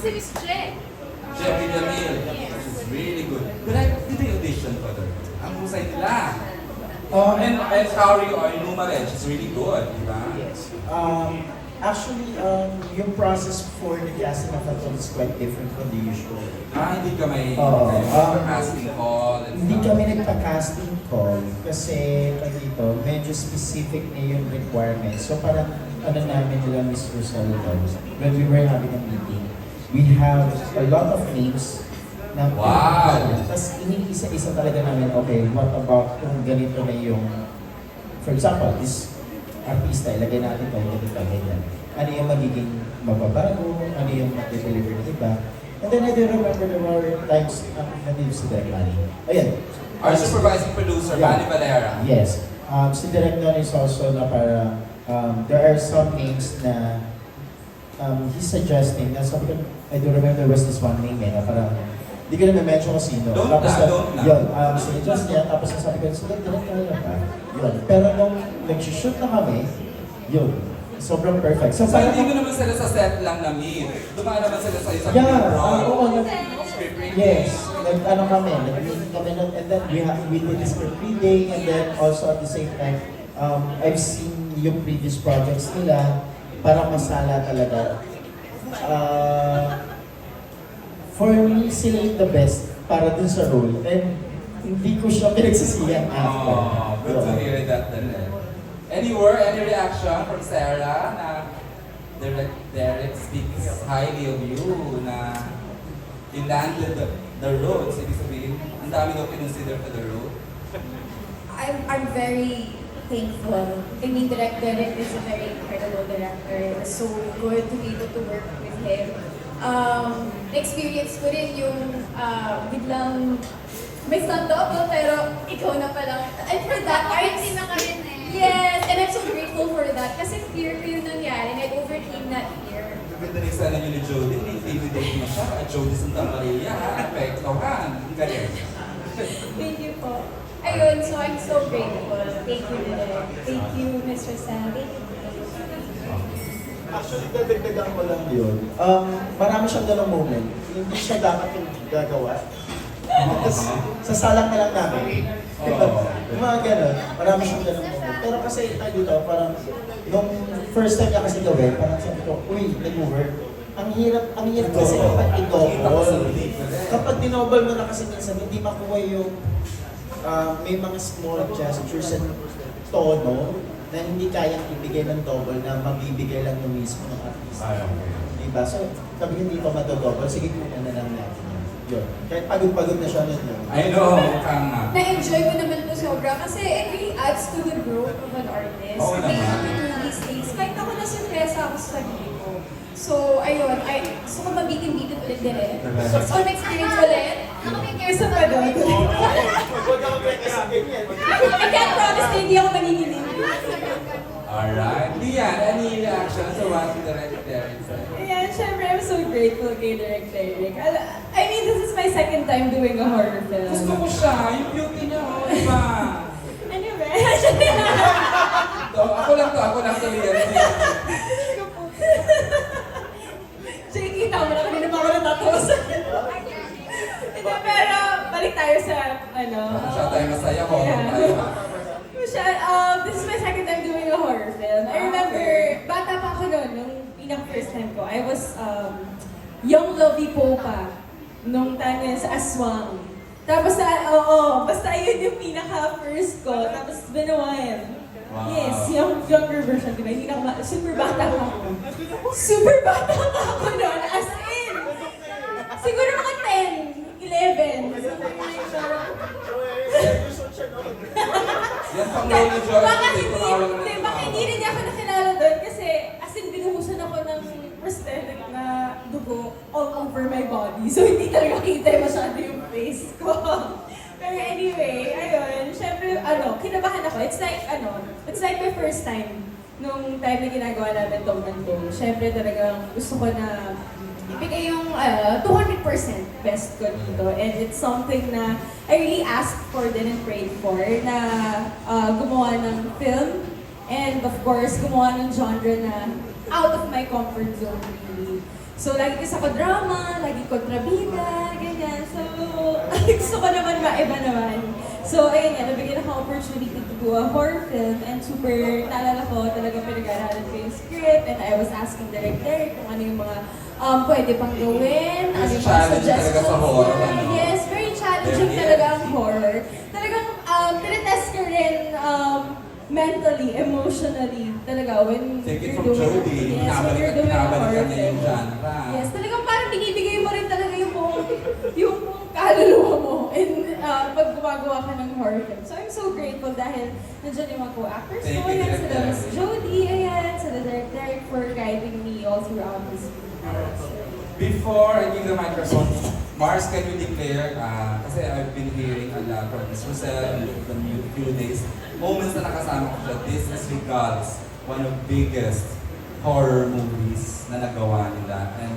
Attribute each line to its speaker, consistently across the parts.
Speaker 1: si Miss J.
Speaker 2: Jeffrey Jamil. She's really good. Did they audition for her? Ang husay nila. And Kaori Oinuma rin, she's really good, di ba?
Speaker 3: Yes. Actually, yung process for the casting of Phantom is quite different from the usual.
Speaker 2: Hindi ka may casting call and
Speaker 3: Hindi
Speaker 2: stuff.
Speaker 3: kami nagpa-casting call kasi dito, medyo specific na yung requirements. So parang ano namin nila Miss Rosaldo, when we were having a meeting, we have a lot of names na tapos iniisa-isa talaga namin, okay, what about kung ganito na yung, for example, this artista, ilagay natin ito, ganito, ganyan. Ano yung magiging mababago, ano yung mag-deliver ng iba. And then I do remember there were times na nandito si Direk Manny. Ayan.
Speaker 2: Our supervising producer, Manny Valera.
Speaker 3: Yes. Si Direk Manny is also na para, there are some names na he's suggesting, na sabi ko, I do remember there was this one name na parang, hindi ko na mention kung sino.
Speaker 2: Don't
Speaker 3: tapos
Speaker 2: na.
Speaker 3: Yun, sinuggest niya, tapos sabi ko, sige, direct kaya pa. Yun. Pero nung nag-shoot na kami, yun, sobrang perfect.
Speaker 2: So hindi mo naman sila sa set lang na-meet. Dumaan naman sila sa isang script reading.
Speaker 3: Yes. Ano kami, nag-meeting kami nun, and then we did the script reading, and then also at the same time, I've seen yung previous projects nila, parang masala talaga. For me, sila yung the best para dun sa role. And hindi ko siya pinagsisiyan after.
Speaker 2: Good to hear that then. Any word, any reaction from Sarah na Derek speaks highly of you na you landed the road? Ibig sabihin, ang dami daw kinonsider for the road.
Speaker 1: I'm very thankful. I mean, Derek is a very incredible director. It was so good to be able to work with him. Na-experience ko rin yung biglang may stunt double pero ikaw na palang. And for that,
Speaker 4: Party na ka rin eh.
Speaker 1: yes, and I'm so grateful for that kasi fear ko yung nangyari and I overcame that fear.
Speaker 2: Ganda rin sana yun ni Jody. Intimidate mo siya. At Jody Santa Maria, ha? Pektohan. Ganyan.
Speaker 1: Thank you po. Ayun, so I'm so grateful. Thank you, Direk. Thank you, Mr. Sam. Thank you.
Speaker 3: Actually, dadagdagan ko lang yun. Marami siyang ganong moment. Hindi siya dapat yung gagawa. Tapos, sasalang na lang namin. Yung mga ganon, marami siyang ganong moment. Pero kasi tayo dito, parang, nung first time niya kasi gawin, parang sabi ko, uy, nag-work. Ang hirap kasi kapag i-double. Kapag dinouble mo na kasi minsan, hindi makuha yung may mga small gestures and tono na hindi kayang ibigay ng double na mabibigay lang yung mismo ng artista. Diba? So, sabi hindi pa matodouble, sige kung ano lang natin yun. Kahit pagod-pagod na siya nun.
Speaker 2: I know, mukhang nga.
Speaker 1: Na-enjoy ko naman po sobra kasi it really adds to the growth of an artist.
Speaker 2: Oo
Speaker 1: Being
Speaker 2: naman.
Speaker 1: able to do these things. Kahit ako na-surpresa ako sa sarili ko. So, ayun, gusto ko mabitin-bitin ulit din eh. So, experience ulit. Nakapag-years pa doon.
Speaker 3: Huwag ka mag-request sa ganyan.
Speaker 1: I can't promise na hindi ako manginginig.
Speaker 2: Alright. Lian, any reaction sa what Derek said?
Speaker 5: Yeah, syempre, I'm so grateful kay Direk Derek. I mean, this is my second time doing a horror film.
Speaker 2: Gusto ko siya. Yung beauty niya, oh, iba.
Speaker 5: Ano ba?
Speaker 2: Ako lang to, Lian.
Speaker 5: Sige, kita mo na kanina pa ako natatawa sa Hindi, pero balik tayo sa,
Speaker 2: Siya tayo masaya ko.
Speaker 5: This is my second time doing a horror film. I remember, bata pa ako noon, nung first time ko. I was young Lovey Po pa, nung time na yun sa Aswang. Tapos, basta yun yung pinaka-first ko. Tapos, it's been a while.
Speaker 2: Wow.
Speaker 5: Yes, yung younger version, di ba? Hindi na ako, super bata pa ako. Super bata pa ako noon, as in. Siguro mga 10, 11.
Speaker 2: Yan pang role ni Joy.
Speaker 5: Baka hindi rin niya ako nakilala doon kasi as in binuhusan ako ng prosthetic na dugo all over my body. So hindi talaga kita masyado yung face ko. Pero anyway, ayun, syempre, kinabahan ako. It's like my first time nung time na ginagawa namin tong nandun. Syempre talagang gusto ko na ibigay yung 200% best ko dito. And it's something na I really asked for din and prayed for na gumawa ng film. And of course, gumawa ng genre na out of my comfort zone really. So, lagi kasi ako drama, lagi kontrabida, ganyan. So, gusto ko naman iba naman. So, ayun nga, nabigyan ako opportunity to do a horror film and super, naalala ko, talagang pinag-aralan ko yung script and I was asking Derek kung ano yung mga pwede pang gawin, ano
Speaker 2: Mas
Speaker 5: yung mga
Speaker 2: challenging talaga sa horror,
Speaker 5: niya.
Speaker 2: ano?
Speaker 5: Yes, very challenging
Speaker 2: Very
Speaker 5: talaga ang horror. Talagang, tinetest ko rin mentally, emotionally, talaga, when
Speaker 2: Take it
Speaker 5: you're
Speaker 2: from
Speaker 5: doing
Speaker 2: Jody,
Speaker 5: yes, when you're doing a horror
Speaker 2: pinabalikan niya yung
Speaker 5: film.
Speaker 2: genre.
Speaker 5: Yes, talagang parang binibigay mo rin talaga yung buong kaluluwa mo pag gumagawa ka ng horror film. So I'm so grateful dahil nandiyan yung mga co-actors
Speaker 2: Thank
Speaker 5: ko,
Speaker 2: you,
Speaker 5: yan
Speaker 2: Direk
Speaker 5: sila
Speaker 2: Derek.
Speaker 5: Miss Jody, ayan, sila Derek for guiding me all throughout this process.
Speaker 2: Before I give the microphone, Mars, can you declare, kasi I've been hearing a lot from Ms. Rosel in the few days, moments na nakasama ko siya, this is Regals, one of the biggest horror movies na nagawa nila. And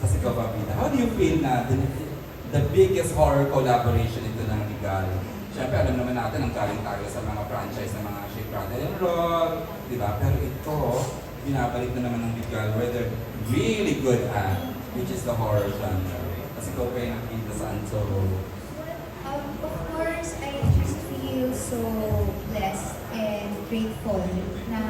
Speaker 2: sa Sigaw Pabida, how do you feel na the biggest horror collaboration ito ng Regal? Siyempre, alam naman natin ang galing tayo sa mga franchise ng mga Shake, Rattle and Roll, di ba? Pero ito, binabalik na naman ng Regal where they're really good at, which is the horror genre. Kasi ikaw pa yung nakita saan, so...
Speaker 4: Of course, I just feel so blessed and grateful na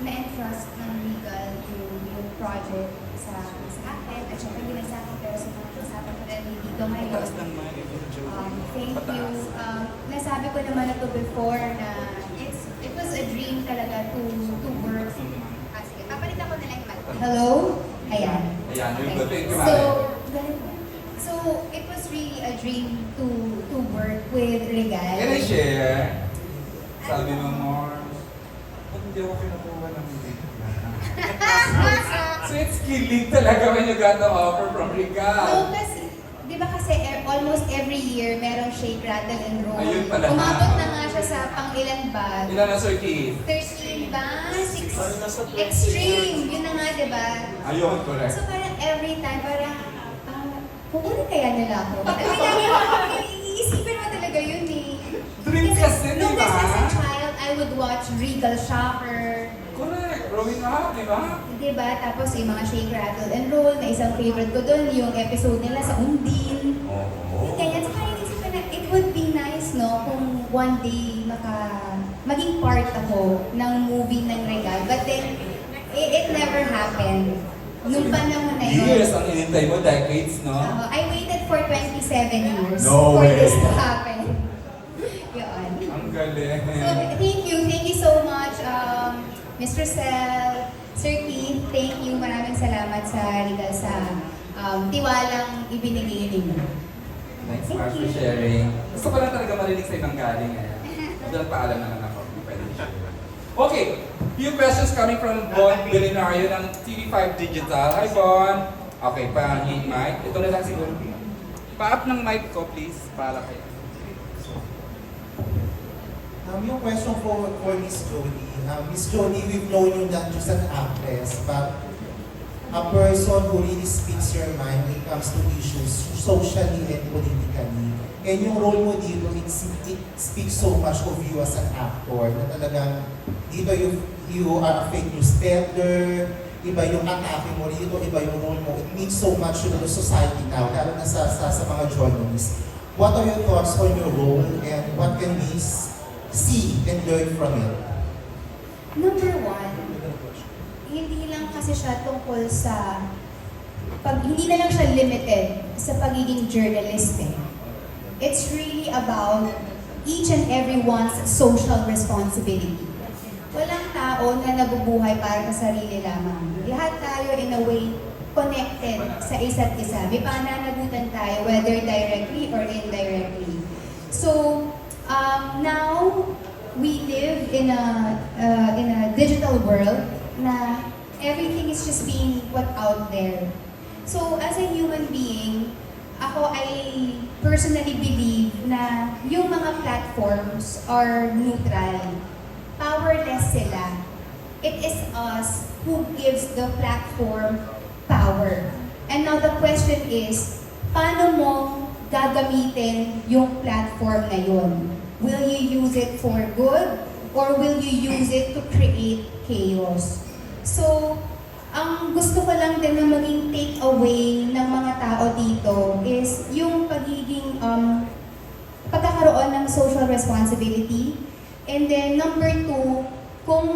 Speaker 4: na-entrust ng Regal yung project sa akin at syempre hindi lang sa akin pero sa mga kasama ko rin dito ngayon. Thank you. Nasabi ko naman na to before na it was a dream talaga to work. Sige, papalitan ko na lang yung mic. Hello? Ayan.
Speaker 2: Ayan, you're good. Thank you,
Speaker 4: So,
Speaker 2: Mare.
Speaker 4: so it was really a dream to work with Regal.
Speaker 2: Can I share? Sabi mo more, ba't hindi ako kinukuha ng So it's killing talaga when you got the offer from
Speaker 4: No,
Speaker 2: Regal.
Speaker 4: kasi, di ba kasi almost every year merong Shake, Rattle, and Roll.
Speaker 2: Ayun pala.
Speaker 4: Umabot na nga siya sa pang-ilan ba?
Speaker 2: Ilan na, Sir Keith?
Speaker 4: 13 ba? 6? Extreme! Yun na nga, di ba?
Speaker 2: Ayun, correct.
Speaker 4: So parang every time, parang, kukunin kaya nila ako? Iisipin mo talaga yun eh.
Speaker 2: Dream kasi, di
Speaker 4: nung
Speaker 2: ba?
Speaker 4: as a child, I would watch Regal Shocker.
Speaker 2: Correct. Growing up, di ba?
Speaker 4: Diba? Tapos yung mga Shake, Rattle, and Roll, na isang favorite ko doon, yung episode nila sa Undin.
Speaker 2: Oo.
Speaker 4: Kaya sa kanya isip ko na, it would be nice, no, kung one day maging part ako ng movie ng Regal. But then, it never happened. Nung panahon na yun.
Speaker 2: Years ang inintay mo, decades, no?
Speaker 4: I waited for 27 years
Speaker 2: No
Speaker 4: for
Speaker 2: way.
Speaker 4: this to happen. Yun.
Speaker 2: Ang galing.
Speaker 4: So, thank you so much, Mr. Sel, Sir Keith, thank you. Maraming salamat sa Regal sa tiwalang ibinigay ninyo.
Speaker 2: Thanks, Mars, for sharing. Gusto ko lang talaga marinig sa ibang galing eh. Dahil paalam naman ako. Hindi pwede share. Okay, few questions coming from Bon Belenario ng TV5 Digital. Hi, Bon. Okay, pa-hit mic. Ito na lang siguro. Pa-up ng mic ko, please. Para kayo.
Speaker 6: Yung question for Miss Jody. Miss Jody, we've known you not just an actress, but a person who really speaks your mind when it comes to issues socially and politically. And yung role mo dito, it speaks so much of you as an actor, na talagang dito you are a fake news peddler, iba yung atake mo dito, iba yung role mo. It means so much to the society now, lalo na sa mga journalists. What are your thoughts on your role and what can we see and learn from it?
Speaker 4: Number one, hindi lang kasi siya tungkol sa hindi na lang siya limited sa pagiging journalist eh. It's really about each and everyone's social responsibility. Walang tao na nabubuhay para sa sarili lamang. Lahat tayo in a way connected sa isa't isa. May pananagutan tayo whether directly or indirectly. So, now we live in a digital world na everything is just being put out there. So, as a human being, ako ay personally believe na yung mga platforms are neutral. Powerless sila. It is us who gives the platform power. And now the question is, paano mo gagamitin yung platform na yun? Will you use it for good or will you use it to create chaos? So, Ang gusto ko lang din na maging take away ng mga tao dito is yung pagiging pagkakaroon ng social responsibility. And then number 2, kung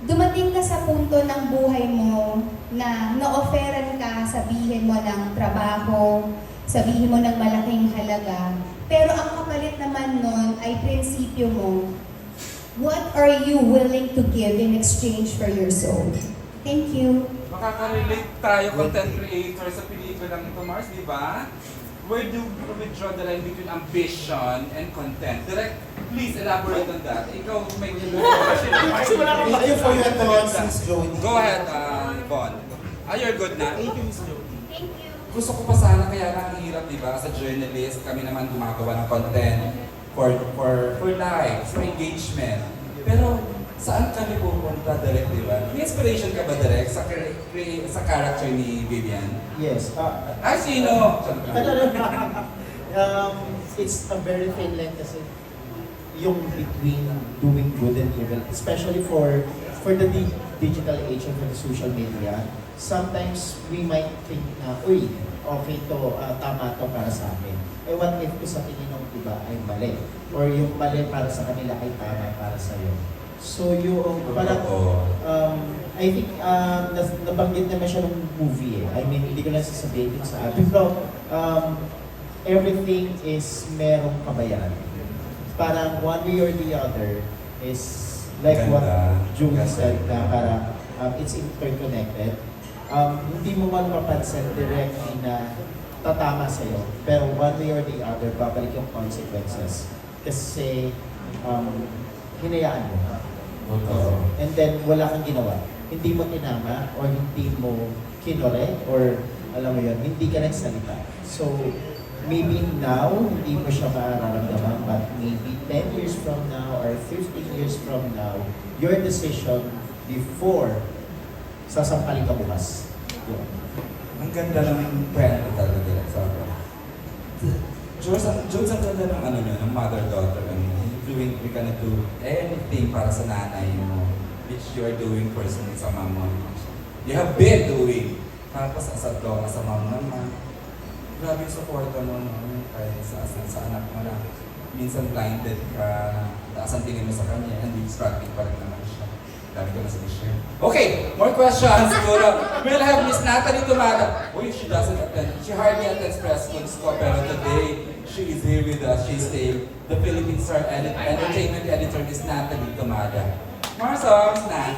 Speaker 4: dumating ka sa punto ng buhay mo na na-offeran ka, sabihin mo ng trabaho, sabihin mo ng malaking halaga, pero ang kapalit naman nun ay prinsipyo mo, what are you willing to give in exchange for your soul? Thank you.
Speaker 2: Makaka-relate tayo, content creator, sa pelikulang ito, Mars, di ba? Where do you withdraw the line between ambition and content? Direct, please elaborate on that. Ikaw, may question.
Speaker 6: Thank you for your thoughts, Miss Jody.
Speaker 2: Go ahead, Von. You're good na?
Speaker 6: Thank you, Miss Jody.
Speaker 4: Thank you.
Speaker 2: Gusto ko pa sana, kaya lang ang hirap, di ba? Sa journalist, kami naman gumagawa ng content for likes, for engagement. Pero saan kami pupunta direct, di ba? May inspiration ka ba direct sa character ni Vivian?
Speaker 3: Yes.
Speaker 2: Ay, sino?
Speaker 3: It's a very thin line kasi yung between doing good and evil, especially for the digital age and for the social media. Sometimes we might think na, uy, okay to, tama to para sa amin. Eh, what if ko sa tingin ng iba ay mali? Or yung mali para sa kanila ay tama para sa iyo. So yung parang, I think nabanggit naman siya ng movie eh. I mean, hindi ko na sasabihin sa atin. Pero everything is merong kabayaran. Parang one way or the other is like what Julie said na parang it's interconnected. Hindi mo man mapansin directly na tatama sa'yo, pero one way or the other, babalik yung consequences. Kasi hinayaan mo. And then wala kang ginawa. Hindi mo tinama or hindi mo kinore or alam mo yun, hindi ka nagsalita. So maybe now, hindi mo siya mararamdaman, but maybe 10 years from now or 15 years from now, your decision before sasampalin ka bukas. Yun.
Speaker 2: Ang ganda ng kwento talaga direct sa akin. Jules, ang ganda ng ano nyo, ng mother-daughter. Doing, we cannot do anything para sa nanay mo, which you are doing personally sa mama mo. You have been doing. Tapos asad ka sa mama naman. Grabe yung supporta mo, no? Kahit sa anak mo na minsan blinded ka, taas ang tingin mo sa kanya, and struggling pa rin naman siya. Dami ko na sa share. Okay, more questions siguro. We'll have Miss Natalie Tumaga. Uy, she doesn't attend. She hardly attends press cons ko, pero today, she is here with us. She's the Philippine Star Entertainment Editor, Miss Natalie Tumaga. More songs, Nat.